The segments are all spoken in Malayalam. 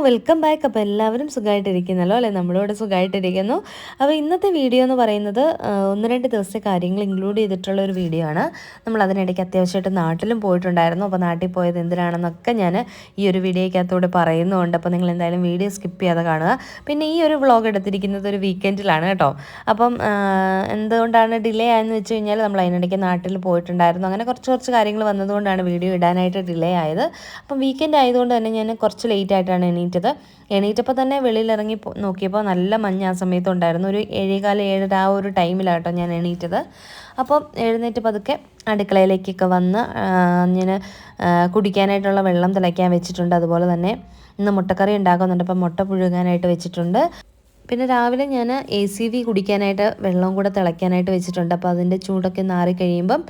Welcome back. അപ്പോൾ എല്ലാവരും സുഖമായിട്ടിരിക്കുന്നല്ലോ അല്ലേ? നമ്മളിവിടെ സുഖമായിട്ടിരിക്കുന്നു. അപ്പോൾ ഇന്നത്തെ വീഡിയോ എന്ന് പറയുന്നത് 1-2 ദിവസത്തെ കാര്യങ്ങൾ ഇൻക്ലൂഡ് ചെയ്തിട്ടുള്ള ഒരു വീഡിയോ ആണ്. നമ്മൾ അതിനിടയ്ക്ക് അത്യാവശ്യമായിട്ട് നാട്ടിലും പോയിട്ടുണ്ടായിരുന്നു. അപ്പോൾ നാട്ടിൽ പോയത് എന്തിനാണെന്നൊക്കെ ഞാൻ ഈ ഒരു വീഡിയോയ്ക്കകത്തൂടെ പറയുന്നുണ്ട്. അപ്പോൾ നിങ്ങൾ എന്തായാലും വീഡിയോ സ്കിപ്പ് ചെയ്യാതെ കാണുക. പിന്നെ ഈ ഒരു വ്ളോഗ് എടുത്തിരിക്കുന്നത് ഒരു വീക്കെൻഡിലാണ് കേട്ടോ. അപ്പം എന്തുകൊണ്ടാണ് ഡിലേ ആയെന്ന് വെച്ച് കഴിഞ്ഞാൽ നമ്മൾ അതിനിടയ്ക്ക് നാട്ടിൽ പോയിട്ടുണ്ടായിരുന്നു. അങ്ങനെ കുറച്ച് കാര്യങ്ങൾ വന്നതുകൊണ്ടാണ് വീഡിയോ ഇടാനായിട്ട് ഡിലേ ആയത്. അപ്പം വീക്കെൻഡ് ആയതുകൊണ്ട് തന്നെ ഞാൻ കുറച്ച് ലേറ്റ് ആയിട്ടാണ് എണീറ്റപ്പോൾ തന്നെ വെളിയിലിറങ്ങി നോക്കിയപ്പോൾ നല്ല മഞ്ഞ് ആ സമയത്തുണ്ടായിരുന്നു. ഒരു 7:15 ആ ഒരു ടൈമിലാട്ടോ ഞാൻ എണീറ്റത്. അപ്പം എഴുന്നേറ്റ് പതുക്കെ അടുക്കളയിലേക്കൊക്കെ വന്ന് ഞാൻ കുടിക്കാനായിട്ടുള്ള വെള്ളം തിളയ്ക്കാൻ വെച്ചിട്ടുണ്ട്. അതുപോലെ തന്നെ ഇന്ന് മുട്ടക്കറി ഉണ്ടാക്കുന്നുണ്ട്. അപ്പം മുട്ട പുഴുങ്ങാനായിട്ട് വെച്ചിട്ടുണ്ട്. പിന്നെ രാവിലെ ഞാൻ ACV കുടിക്കാനായിട്ട് വെള്ളം കൂടെ തിളയ്ക്കാനായിട്ട് വെച്ചിട്ടുണ്ട്. അപ്പോൾ അതിൻ്റെ ചൂടൊക്കെ നാറി കഴിയുമ്പം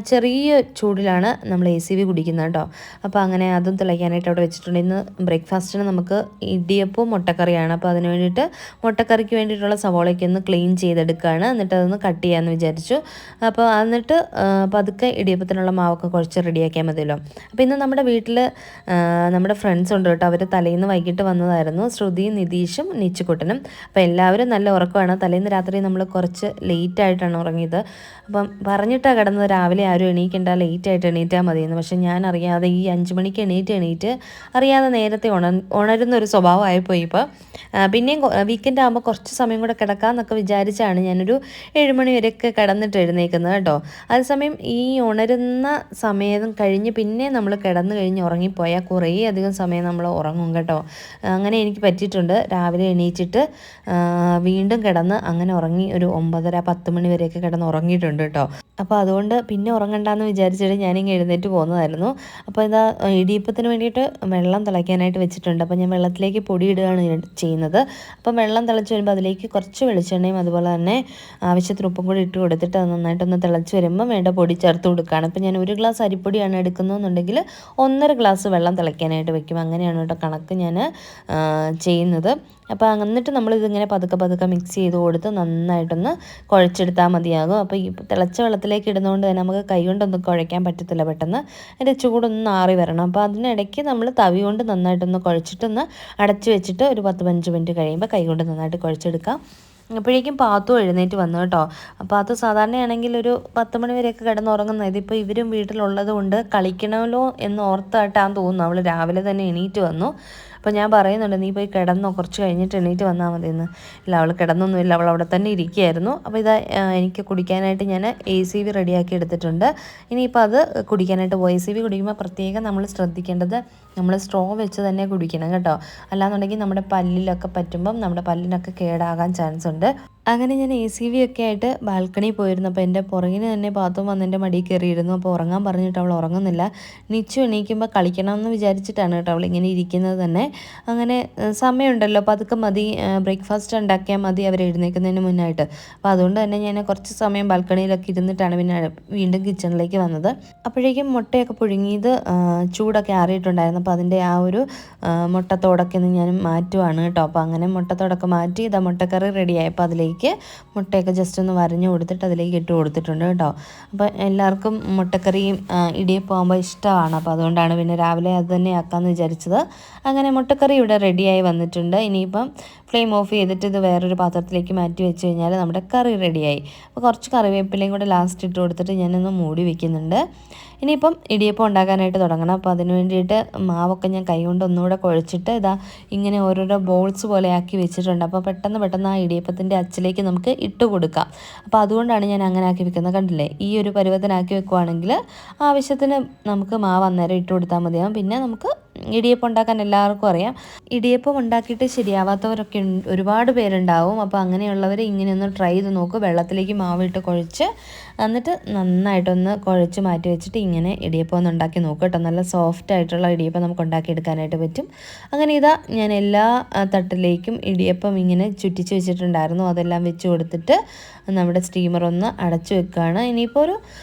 ചെറിയ ചൂടിലാണ് നമ്മൾ ACV കുടിക്കുന്നത് കേട്ടോ. അപ്പോൾ അങ്ങനെ അതും തിളയ്ക്കാനായിട്ട് അവിടെ വെച്ചിട്ടുണ്ട്. ഇന്ന് ബ്രേക്ക്ഫാസ്റ്റിന് നമുക്ക് ഇടിയപ്പവും മുട്ടക്കറിയാണ്. അപ്പോൾ അതിന് വേണ്ടിയിട്ട് മുട്ടക്കറിക്ക് വേണ്ടിയിട്ടുള്ള സവോളയ്ക്ക് ഒന്ന് ക്ലീൻ ചെയ്തെടുക്കുകയാണ്. എന്നിട്ട് അതൊന്ന് കട്ട് ചെയ്യാമെന്ന് വിചാരിച്ചു. അപ്പോൾ എന്നിട്ട് പതുക്കെ ഇടിയപ്പത്തിനുള്ള മാവൊക്കെ കുഴച്ച് റെഡിയാക്കിയാൽ മതിയല്ലോ. അപ്പോൾ ഇന്ന് നമ്മുടെ വീട്ടിൽ നമ്മുടെ ഫ്രണ്ട്സ് ഉണ്ട് കേട്ടോ. അവർ തലേന്ന് വൈകിട്ട് വന്നതായിരുന്നു. ശ്രുതിയും നിതീഷും നിച്ചുക്കുട്ടനും. അപ്പോൾ എല്ലാവരും നല്ല ഉറക്കമാണ്. തലേന്ന് രാത്രി നമ്മൾ കുറച്ച് ലേറ്റായിട്ടാണ് ഉറങ്ങിയത്. അപ്പം പറഞ്ഞിട്ടാണ് കിടന്നത് രാവിലെ ആരും എണീക്കണ്ട, ലേറ്റായിട്ട് എണീറ്റാൽ മതിയെന്ന്. പക്ഷെ ഞാൻ അറിയാതെ ഈ 5 മണിക്ക് എണീറ്റ് അറിയാതെ നേരത്തെ ഉണരുന്ന ഒരു സ്വഭാവമായിപ്പോയി. ഇപ്പോൾ പിന്നെയും വീക്കെൻഡ് ആകുമ്പോൾ കുറച്ച് സമയം കൂടെ കിടക്കാമെന്നൊക്കെ വിചാരിച്ചാണ് ഞാനൊരു 7 മണി വരെയൊക്കെ കിടന്നിട്ട് എഴുന്നേൽക്കുന്നത് കേട്ടോ. അതേസമയം ഈ ഉണരുന്ന സമയം കഴിഞ്ഞ് പിന്നെ നമ്മൾ കിടന്നു കഴിഞ്ഞ് ഉറങ്ങിപ്പോയാൽ കുറേ അധികം സമയം നമ്മൾ ഉറങ്ങും കേട്ടോ. അങ്ങനെ എനിക്ക് പറ്റിയിട്ടുണ്ട്. രാവിലെ എണീറ്റിട്ട് വീണ്ടും കിടന്ന് അങ്ങനെ ഉറങ്ങി ഒരു 9:30-10 മണി വരെയൊക്കെ കിടന്ന് ഉറങ്ങിയിട്ടുണ്ട് കേട്ടോ. അപ്പോൾ അതുകൊണ്ട് പിന്നെ ഉറങ്ങണ്ടെന്ന് വിചാരിച്ചിട്ട് ഞാനിങ്ങനെ എഴുന്നേറ്റ് പോകുന്നതായിരുന്നു. അപ്പോൾ ഇതാ ഇടിയപ്പത്തിന് വേണ്ടിയിട്ട് വെള്ളം തിളയ്ക്കാനായിട്ട് വെച്ചിട്ടുണ്ട്. അപ്പോൾ ഞാൻ വെള്ളത്തിലേക്ക് പൊടി ഇടുകയാണ് ചെയ്യുന്നത്. അപ്പം വെള്ളം തിളച്ച് വരുമ്പോൾ അതിലേക്ക് കുറച്ച് വെളിച്ചെണ്ണയും അതുപോലെ തന്നെ ആവശ്യത്തിന് ഉപ്പും കൂടി ഇട്ട് കൊടുത്തിട്ട് അത് നന്നായിട്ടൊന്ന് തിളച്ച് വരുമ്പോൾ വേണ്ട പൊടി ചേർത്ത് കൊടുക്കുകയാണ്. അപ്പോൾ ഞാൻ 1 ഗ്ലാസ് അരിപ്പൊടിയാണ് എടുക്കുന്നതെന്നുണ്ടെങ്കിൽ 1.5 ഗ്ലാസ് വെള്ളം തിളയ്ക്കാനായിട്ട് വെക്കും. അങ്ങനെയാണ് കേട്ടോ കണക്ക് ഞാൻ ചെയ്യുന്നത്. അപ്പോൾ എന്നിട്ട് നമ്മളിതിങ്ങനെ പതുക്കെ മിക്സ് ചെയ്ത് കൊടുത്ത് നന്നായിട്ടൊന്ന് കുഴച്ചെടുത്താൽ മതിയാകും. അപ്പോൾ ഈ തിളച്ച വെള്ളത്തിലേക്ക് ഇടുന്നതുകൊണ്ട് തന്നെ നമുക്ക് കൈ കൊണ്ടൊന്നും കുഴയ്ക്കാൻ പറ്റത്തില്ല. പെട്ടെന്ന് അതിൻ്റെ ചൂടൊന്ന് ആറി വരണം. അപ്പോൾ അതിനിടയ്ക്ക് നമ്മൾ തവി കൊണ്ട് നന്നായിട്ടൊന്ന് കുഴച്ചിട്ടൊന്ന് അടച്ച് വെച്ചിട്ട് ഒരു 10-15 മിനിറ്റ് കഴിയുമ്പോൾ കൈ കൊണ്ട് നന്നായിട്ട് കുഴച്ചെടുക്കാം. അപ്പോഴേക്കും പാത്തു എഴുന്നേറ്റ് വന്നു കേട്ടോ. പാത്തു സാധാരണയാണെങ്കിൽ ഒരു 10 മണി വരെയൊക്കെ കിടന്നുറങ്ങുന്നത്. ഇതിപ്പോൾ ഇവരും വീട്ടിലുള്ളത് കൊണ്ട് കളിക്കണമല്ലോ എന്ന് ഓർത്തായിട്ടാന്ന് തോന്നുന്നു അവൾ രാവിലെ തന്നെ എണീറ്റ് വന്നു. അപ്പോൾ ഞാൻ പറയുന്നുണ്ട്, നീ പോയി കിടന്നോ, കുറച്ച് കഴിഞ്ഞിട്ട് എണീറ്റ് വന്നാൽ മതിയെന്ന്. ഇല്ല, അവൾ കിടന്നൊന്നുമില്ല, അവൾ അവിടെ തന്നെ ഇരിക്കുകയായിരുന്നു. അപ്പോൾ ഇതാ എനിക്ക് കുടിക്കാനായിട്ട് ഞാൻ ACV റെഡിയാക്കി എടുത്തിട്ടുണ്ട്. ഇനിയിപ്പോൾ അത് കുടിക്കാനായിട്ട് പോയി. ACV കുടിക്കുമ്പോൾ പ്രത്യേകം നമ്മൾ ശ്രദ്ധിക്കേണ്ടത് നമ്മൾ സ്ട്രോ വെച്ച് തന്നെ കുടിക്കണം കേട്ടോ. അല്ലാന്നുണ്ടെങ്കിൽ നമ്മുടെ പല്ലിലൊക്കെ പറ്റുമ്പം നമ്മുടെ പല്ലിനൊക്കെ കേടാകാൻ ചാൻസ് ഉണ്ട്. അങ്ങനെ ഞാൻ ACV ഒക്കെ ആയിട്ട് ബാൽക്കണി പോയിരുന്നു. അപ്പോൾ എൻ്റെ പുറകിന് തന്നെ പാത്തും വന്ന് എൻ്റെ മടിയിൽ കയറിയിരുന്നു. അപ്പോൾ ഉറങ്ങാൻ പറഞ്ഞിട്ട് അവൾ ഉറങ്ങുന്നില്ല. നിച്ചു എണീക്കുമ്പോൾ കളിക്കണമെന്ന് വിചാരിച്ചിട്ടാണ് കേട്ടോ അവൾ ഇങ്ങനെ ഇരിക്കുന്നത് തന്നെ. അങ്ങനെ സമയമുണ്ടല്ലോ, പതുക്കെ മതി, ബ്രേക്ക്ഫാസ്റ്റ് ഉണ്ടാക്കിയാൽ മതി അവർ എഴുന്നേൽക്കുന്നതിന് മുന്നായിട്ട്. അപ്പോൾ അതുകൊണ്ട് തന്നെ ഞാൻ കുറച്ച് സമയം ബാൽക്കണിയിലൊക്കെ ഇരുന്നിട്ടാണ് പിന്നെ വീണ്ടും കിച്ചണിലേക്ക് വന്നത്. അപ്പോഴേക്കും മുട്ടയൊക്കെ പുഴുങ്ങിയത് ചൂടൊക്കെ ആറിയിട്ടുണ്ടായിരുന്നു. അപ്പോൾ അതിൻ്റെ ആ ഒരു മുട്ടത്തോടൊക്കെ ഒന്ന് ഞാൻ മാറ്റുവാണ് കേട്ടോ. അപ്പോൾ അങ്ങനെ മുട്ടത്തോടൊക്കെ മാറ്റി ഇതാ മുട്ടക്കറി റെഡിയായപ്പോൾ അതിലേക്ക് മുട്ടയൊക്കെ ജസ്റ്റ് ഒന്ന് വരഞ്ഞു കൊടുത്തിട്ട് അതിലേക്ക് ഇട്ട് കൊടുത്തിട്ടുണ്ട് കേട്ടോ. അപ്പോൾ എല്ലാവർക്കും മുട്ടക്കറിയും ഇടിയപ്പം ആകുമ്പോൾ ഇഷ്ടമാണ്. അപ്പോൾ അതുകൊണ്ടാണ് പിന്നെ രാവിലെ അത് തന്നെ ആക്കാമെന്ന് വിചാരിച്ചത്. അങ്ങനെ മുട്ടക്കറി ഇവിടെ റെഡിയായി വന്നിട്ടുണ്ട്. ഇനിയിപ്പം ഫ്ലെയിം ഓഫ് ചെയ്തിട്ട് ഇത് വേറൊരു പാത്രത്തിലേക്ക് മാറ്റി വെച്ച് കഴിഞ്ഞാൽ നമ്മുടെ കറി റെഡിയായി. അപ്പോൾ കുറച്ച് കറിവേപ്പിലയും കൂടെ ലാസ്റ്റ് ഇട്ട് കൊടുത്തിട്ട് ഞാനൊന്ന് മൂടി വയ്ക്കുന്നുണ്ട്. ഇനിയിപ്പം ഇടിയപ്പം ഉണ്ടാക്കാനായിട്ട് തുടങ്ങണം. അപ്പോൾ അതിന് വേണ്ടിയിട്ട് മാവൊക്കെ ഞാൻ കൈകൊണ്ട് ഒന്നുകൂടെ കുഴച്ചിട്ട് ഇതാ ഇങ്ങനെ ഓരോരോ ബോൾസ് പോലെ ആക്കി വെച്ചിട്ടുണ്ട്. അപ്പോൾ പെട്ടെന്ന് ആ ഇടിയപ്പത്തിൻ്റെ അച്ചിലേക്ക് നമുക്ക് ഇട്ട് കൊടുക്കാം. അപ്പോൾ അതുകൊണ്ടാണ് ഞാൻ അങ്ങനെ ആക്കി വെക്കുന്നത്. കണ്ടില്ലേ, ഈ ഒരു പരുവത്തിനാക്കി വെക്കുവാണെങ്കിൽ ആവശ്യത്തിന് നമുക്ക് മാവ് അന്നേരം ഇട്ട് കൊടുത്താൽ മതിയാകും. പിന്നെ നമുക്ക് ഇടിയപ്പം ഉണ്ടാക്കാൻ എല്ലാവർക്കും അറിയാം. ഇടിയപ്പം ഉണ്ടാക്കിയിട്ട് ശരിയാവാത്തവരൊക്കെ ഒരുപാട് പേരുണ്ടാവും. അപ്പോൾ അങ്ങനെയുള്ളവർ ഇങ്ങനെയൊന്ന് ട്രൈ ചെയ്ത് നോക്കും. വെള്ളത്തിലേക്ക് മാവിട്ട് കുഴച്ച് എന്നിട്ട് നന്നായിട്ടൊന്ന് കുഴച്ച് മാറ്റി വെച്ചിട്ട് ഇങ്ങനെ ഇടിയപ്പം ഒന്ന് ഉണ്ടാക്കി നോക്കും കേട്ടോ. നല്ല സോഫ്റ്റ് ആയിട്ടുള്ള ഇടിയപ്പം നമുക്ക് ഉണ്ടാക്കിയെടുക്കാനായിട്ട് പറ്റും. അങ്ങനെ ഇതാ ഞാൻ എല്ലാ തട്ടിലേക്കും ഇടിയപ്പം ഇങ്ങനെ ചുറ്റിച്ച് വെച്ചിട്ടുണ്ടായിരുന്നു. അതെല്ലാം വെച്ച് കൊടുത്തിട്ട് നമ്മുടെ സ്റ്റീമർ ഒന്ന് അടച്ചു വെക്കുകയാണ്. ഇനിയിപ്പോൾ ഒരു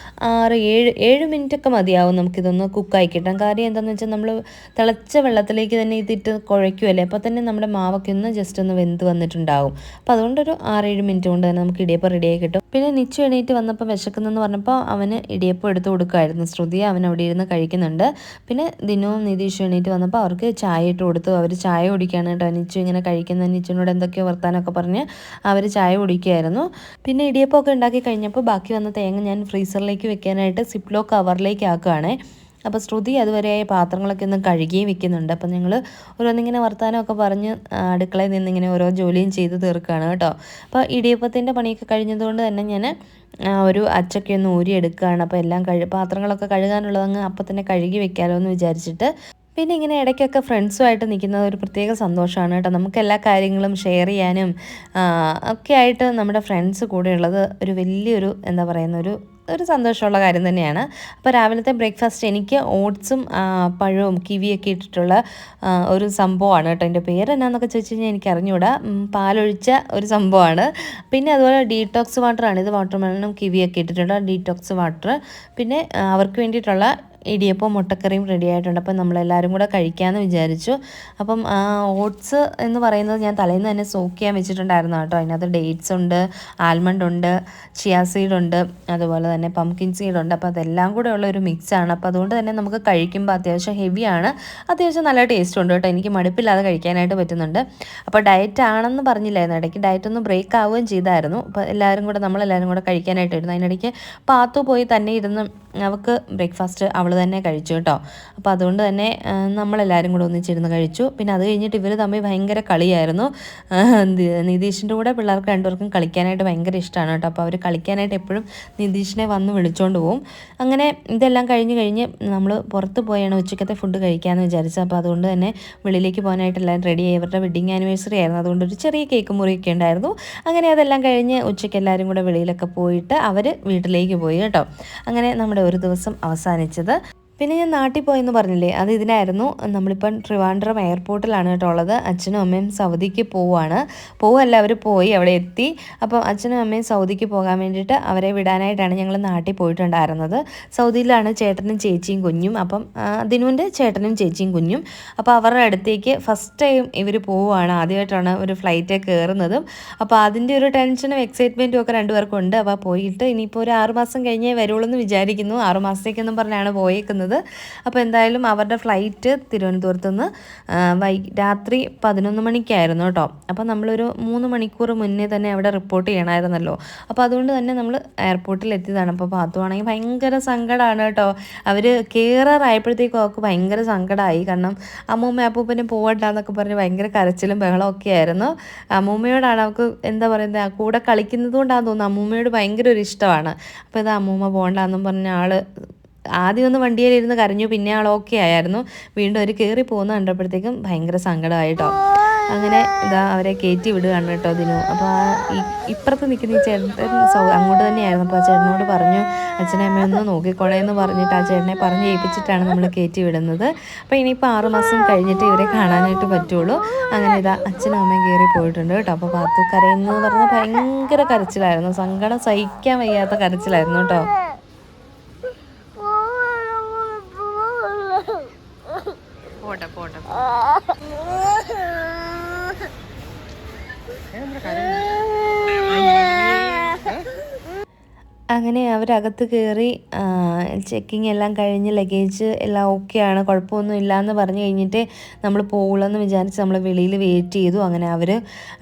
6-7 മിനിറ്റൊക്കെ മതിയാവും നമുക്കിതൊന്ന് കുക്കായി കിട്ടാൻ. കാര്യം എന്താണെന്ന് വെച്ചാൽ നമ്മൾ തിളച്ച വെള്ളത്തിലേക്ക് തന്നെ ഇതിട്ട് കുഴയ്ക്കുമല്ലേ, അപ്പോൾ തന്നെ നമ്മുടെ മാവൊക്കെ ഒന്ന് ജസ്റ്റ് ഒന്ന് വെന്ത് വന്നിട്ടുണ്ടാവും. അപ്പോൾ അതുകൊണ്ടൊരു 6-7 മിനിറ്റ് കൊണ്ട് തന്നെ നമുക്ക് ഇടിയപ്പം റെഡിയായി കിട്ടും. പിന്നെ നിച്ചു എണീറ്റ് വന്നപ്പോൾ വിശക്കുന്നെന്ന് പറഞ്ഞപ്പോൾ അവന് ഇടിയപ്പം എടുത്ത് കൊടുക്കുമായിരുന്നു. ശ്രുതി അവൻ അവിടെ ഇരുന്ന് കഴിക്കുന്നുണ്ട്. പിന്നെ ദിനവും നിതീഷും എണീറ്റ് വന്നപ്പോൾ അവർക്ക് ചായ ഇട്ട് കൊടുത്തു. അവർ ചായ കുടിക്കുകയാണ് കേട്ടോ. നിച്ചു ഇങ്ങനെ കഴിക്കുന്ന നിച്ചുവിനോട് എന്തൊക്കെയോ വർത്താനമൊക്കെ പറഞ്ഞ് അവർ ചായ കുടിക്കുമായിരുന്നു. പിന്നെ ഇടിയപ്പമൊക്കെ ഉണ്ടാക്കി കഴിഞ്ഞപ്പോൾ ബാക്കി വന്ന തേങ്ങ ഞാൻ ഫ്രീസറിലേക്ക് വെക്കാനായിട്ട് സിപ്ലോ കവറിലേക്ക് ആക്കുകയാണേ. അപ്പോൾ ശ്രുതി അതുവരെ പാത്രങ്ങളൊക്കെ ഒന്ന് കഴുകിയും വെക്കുന്നുണ്ട്. അപ്പം ഞങ്ങൾ ഓരോന്നിങ്ങനെ വർത്താനമൊക്കെ പറഞ്ഞ് അടുക്കളയിൽ നിന്നിങ്ങനെ ഓരോ ജോലിയും ചെയ്ത് തീർക്കുകയാണ് കേട്ടോ. അപ്പോൾ ഇടിയപ്പത്തിൻ്റെ പണിയൊക്കെ കഴിഞ്ഞതുകൊണ്ട് തന്നെ ഞാൻ ഒരു അച്ചൊക്കെ ഒന്ന് ഊരിയെടുക്കുകയാണ്. അപ്പോൾ എല്ലാം പാത്രങ്ങളൊക്കെ കഴുകാനുള്ളതങ്ങ് അപ്പം തന്നെ കഴുകി വെക്കാമല്ലോ എന്ന് വിചാരിച്ചിട്ട്. പിന്നെ ഇങ്ങനെ ഇടയ്ക്കൊക്കെ ഫ്രണ്ട്സുമായിട്ട് നിൽക്കുന്നത് ഒരു പ്രത്യേക സന്തോഷമാണ് കേട്ടോ. നമുക്ക് എല്ലാ കാര്യങ്ങളും ഷെയർ ചെയ്യാനും ഒക്കെ ആയിട്ട് നമ്മുടെ ഫ്രണ്ട്സ് കൂടെ ഉള്ളത് ഒരു വലിയൊരു എന്താ പറയുന്ന ഒരു സന്തോഷമുള്ള കാര്യം തന്നെയാണ്. അപ്പോൾ രാവിലത്തെ ബ്രേക്ക്ഫാസ്റ്റ് എനിക്ക് ഓട്സും പഴവും കിവിയൊക്കെ ഇട്ടിട്ടുള്ള ഒരു സംഭവമാണ് കേട്ടോ. എൻ്റെ പേര് എന്നാന്നൊക്കെ ചോദിച്ചു കഴിഞ്ഞാൽ എനിക്ക് അറിഞ്ഞുകൂടാ. പാലൊഴിച്ച ഒരു സംഭവമാണ്. പിന്നെ അതുപോലെ ഡീറ്റോക്സ് വാട്ടറാണ് ഇത്. വാട്ടർമെലനും കിവിയൊക്കെ ഇട്ടിട്ടുള്ള ഡീറ്റോക്സ് വാട്ടർ. പിന്നെ അവർക്ക് വേണ്ടിയിട്ടുള്ള ഇടിയപ്പം മുട്ടക്കറിയും റെഡി ആയിട്ടുണ്ട്. അപ്പം നമ്മളെല്ലാവരും കൂടെ കഴിക്കാമെന്ന് വിചാരിച്ചു. അപ്പം ഓട്സ് എന്ന് പറയുന്നത് ഞാൻ തലേന്ന് തന്നെ സോക്ക് ചെയ്യാൻ വെച്ചിട്ടുണ്ടായിരുന്നു കേട്ടോ. അതിനകത്ത് ഡേറ്റ്സ് ഉണ്ട്, ആൽമണ്ട് ഉണ്ട്, ചിയാ സീഡ് ഉണ്ട്, അതുപോലെ തന്നെ പംകിൻ സീഡ് ഉണ്ട്. അപ്പോൾ അതെല്ലാം കൂടെ ഉള്ള ഒരു മിക്സാണ്. അപ്പോൾ അതുകൊണ്ട് തന്നെ നമുക്ക് കഴിക്കുമ്പോൾ അത്യാവശ്യം ഹെവിയാണ്, അത്യാവശ്യം നല്ല ടേസ്റ്റ് ഉണ്ട് കേട്ടോ. എനിക്ക് മടുപ്പില്ലാതെ കഴിക്കാനായിട്ട് പറ്റുന്നുണ്ട്. അപ്പോൾ ഡയറ്റ് ആണെന്ന് പറഞ്ഞില്ലായിരുന്നു, ഇടയ്ക്ക് ഡയറ്റ് ഒന്ന് ബ്രേക്ക് ആവുകയും ചെയ്തായിരുന്നു. അപ്പോൾ നമ്മളെല്ലാവരും കൂടെ കഴിക്കാനായിട്ടായിരുന്നു. അതിനിടയ്ക്ക് പാത്തു പോയി തന്നെ ഇരുന്ന് അവൾക്ക് ബ്രേക്ക്ഫാസ്റ്റ് അവൾ തന്നെ കഴിച്ചു കേട്ടോ. അപ്പോൾ അതുകൊണ്ട് തന്നെ നമ്മളെല്ലാവരും കൂടെ ഒന്നിച്ചിരുന്ന് കഴിച്ചു. പിന്നെ അത് കഴിഞ്ഞിട്ട് ഇവർ തമ്മിൽ ഭയങ്കര കളിയായിരുന്നു. നിതീഷിൻ്റെ കൂടെ പിള്ളേർക്ക് രണ്ടുപേർക്കും കളിക്കാനായിട്ട് ഭയങ്കര ഇഷ്ടമാണ് കേട്ടോ. അപ്പോൾ അവർ കളിക്കാനായിട്ട് എപ്പോഴും നിതീഷിനെ വന്ന് വിളിച്ചുകൊണ്ട് പോകും. അങ്ങനെ ഇതെല്ലാം കഴിഞ്ഞ് നമ്മൾ പുറത്ത് പോയാണ് ഉച്ചക്കത്തെ ഫുഡ് കഴിക്കാമെന്ന് വിചാരിച്ചത്. അപ്പോൾ അതുകൊണ്ട് തന്നെ വെളിയിലേക്ക് പോകാനായിട്ട് എല്ലാവരും റെഡിയായി. ഇവരുടെ വെഡിങ് ആനിവേഴ്സറി ആയിരുന്നു, അതുകൊണ്ട് ഒരു ചെറിയ കേക്ക് മുറിയൊക്കെ ഉണ്ടായിരുന്നു. അങ്ങനെ അതെല്ലാം കഴിഞ്ഞ് ഉച്ചയ്ക്ക് എല്ലാവരും കൂടെ വെളിയിലൊക്കെ പോയിട്ട് അവർ വീട്ടിലേക്ക് പോയി കേട്ടോ. അങ്ങനെ നമ്മുടെ ഒരു ദിവസം അവസാനിച്ചത്. പിന്നെ ഞാൻ നാട്ടിൽ പോയെന്ന് പറഞ്ഞില്ലേ, അത് ഇതിനായിരുന്നു. നമ്മളിപ്പം ട്രിവാൻഡ്രം എയർപോർട്ടിലാണ് കേട്ടോ ഉള്ളത്. അച്ഛനും അമ്മയും സൗദിക്ക് പോവല്ല അവർ പോയി അവിടെ എത്തി. അപ്പം അച്ഛനും അമ്മയും സൗദിക്ക് പോകാൻ വേണ്ടിയിട്ട് അവരെ വിടാനായിട്ടാണ് ഞങ്ങൾ നാട്ടിൽ പോയിട്ടുണ്ടായിരുന്നത്. സൗദിയിലാണ് ചേട്ടനും ചേച്ചിയും കുഞ്ഞും. അപ്പം ദിനുവിൻ്റെ ചേട്ടനും ചേച്ചിയും കുഞ്ഞും. അപ്പോൾ അവരുടെ അടുത്തേക്ക് ഫസ്റ്റ് ടൈം ഇവർ പോവുകയാണ്, ആദ്യമായിട്ടാണ് ഒരു ഫ്ലൈറ്റ് കയറുന്നതും. അപ്പോൾ അതിൻ്റെ ഒരു ടെൻഷനും എക്സൈറ്റ്മെൻറ്റും ഒക്കെ രണ്ടുപേർക്കും ഉണ്ട്. അപ്പോൾ പോയിട്ട് ഇനിയിപ്പോൾ ഒരു 6 മാസം കഴിഞ്ഞേ വരുള്ളൂ എന്ന് വിചാരിക്കുന്നു. 6 മാസത്തേക്കെന്നും പറഞ്ഞാണ് പോയേക്കുന്നത്. അപ്പോൾ എന്തായാലും അവരുടെ ഫ്ലൈറ്റ് തിരുവനന്തപുരത്ത് നിന്ന് രാത്രി 11 മണിക്കായിരുന്നു കേട്ടോ. അപ്പോൾ നമ്മളൊരു 3 മണിക്കൂർ മുന്നേ തന്നെ അവിടെ റിപ്പോർട്ട് ചെയ്യണമായിരുന്നല്ലോ. അപ്പോൾ അതുകൊണ്ട് തന്നെ നമ്മൾ എയർപോർട്ടിൽ എത്തിയതാണ്. അപ്പോൾ പാത്തുവാണെങ്കിൽ ഭയങ്കര സങ്കടമാണ് കേട്ടോ. അവർ കയറാറായപ്പോഴത്തേക്കും അവർക്ക് ഭയങ്കര സങ്കടമായി. കാരണം അമ്മൂമ്മ അപ്പൂപ്പനും പോകണ്ടെന്നൊക്കെ പറഞ്ഞ് ഭയങ്കര കരച്ചിലും ബഹളമൊക്കെ ആയിരുന്നു. അമ്മൂമ്മയോടാണ് അവർക്ക് എന്താ പറയുന്നത്, കൂടെ കളിക്കുന്നത് കൊണ്ടാണെന്ന് തോന്നുന്നു അമ്മൂമ്മയോട് ഭയങ്കര ഒരു ഇഷ്ടമാണ്. അപ്പോൾ ഇത് അമ്മൂമ്മ പോകണ്ടെന്നും പറഞ്ഞ ആദ്യം ഒന്ന് വണ്ടിയിലിരുന്ന് കരഞ്ഞു, പിന്നെ ആൾ ഓക്കെ ആയിരുന്നു. വീണ്ടും അവർ കയറി പോകുന്ന കണ്ടപ്പോഴത്തേക്കും ഭയങ്കര സങ്കടമായിട്ടോ. അങ്ങനെ ഇതാ അവരെ കയറ്റി വിടുകയാണ് കേട്ടോ ദിനു. അപ്പോൾ ഇപ്പുറത്ത് നിൽക്കുന്ന ഈ ചേട്ടൻ അങ്ങോട്ട് തന്നെയായിരുന്നു. അപ്പോൾ ആ ചേട്ടനോട് പറഞ്ഞു അച്ഛനെ അമ്മയൊന്ന് നോക്കിക്കോളേ എന്ന് പറഞ്ഞിട്ട് ആ ചേട്ടനെ പറഞ്ഞ് ഏൽപ്പിച്ചിട്ടാണ് നമ്മൾ കയറ്റി വിടുന്നത്. അപ്പോൾ ഇനിയിപ്പോൾ 6 മാസം കഴിഞ്ഞിട്ട് ഇവരെ കാണാനായിട്ട് പറ്റുള്ളൂ. അങ്ങനെ ഇതാ അച്ഛനും അമ്മയും കയറി പോയിട്ടുണ്ട് കേട്ടോ. അപ്പോൾ പാത്തു കരയുന്നത് പറഞ്ഞാൽ ഭയങ്കര കരച്ചിലായിരുന്നു, സങ്കടം സഹിക്കാൻ വയ്യാത്ത കരച്ചിലായിരുന്നു കേട്ടോ. അങ്ങനെ അവരകത്ത് കയറി ചെക്കിങ് എല്ലാം കഴിഞ്ഞ് ലഗേജ് എല്ലാം ഓക്കെയാണ്, കുഴപ്പമൊന്നും ഇല്ലയെന്ന് പറഞ്ഞു കഴിഞ്ഞിട്ട് നമ്മൾ പോകുള്ളെന്ന് വിചാരിച്ച് നമ്മൾ വെളിയിൽ വെയിറ്റ് ചെയ്തു. അങ്ങനെ അവർ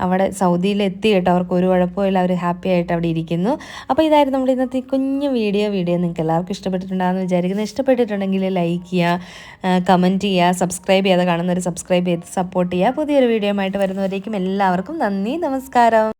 അവിടെ സൗദിയിലെത്തി കേട്ടോ. അവർക്ക് ഒരു കുഴപ്പമില്ല, അവർ ഹാപ്പി ആയിട്ട് അവിടെ ഇരിക്കുന്നു. അപ്പോൾ ഇതായിരുന്നു നമ്മുടെ ഇന്നത്തെ കുഞ്ഞു വീഡിയോ നിങ്ങൾക്ക് എല്ലാവർക്കും ഇഷ്ടപ്പെട്ടിട്ടുണ്ടാകുമെന്ന് വിചാരിക്കുന്നു. ഇഷ്ടപ്പെട്ടിട്ടുണ്ടെങ്കിൽ ലൈക്ക് ചെയ്യുക, കമൻറ്റ് ചെയ്യുക, സബ്സ്ക്രൈബ് ചെയ്യാതെ കാണുന്നവർ സബ്സ്ക്രൈബ് ചെയ്ത് സപ്പോർട്ട് ചെയ്യുക. പുതിയൊരു വീഡിയോ ആയിട്ട് വരുന്നവരേക്കും എല്ലാവർക്കും നന്ദി, നമസ്കാരം.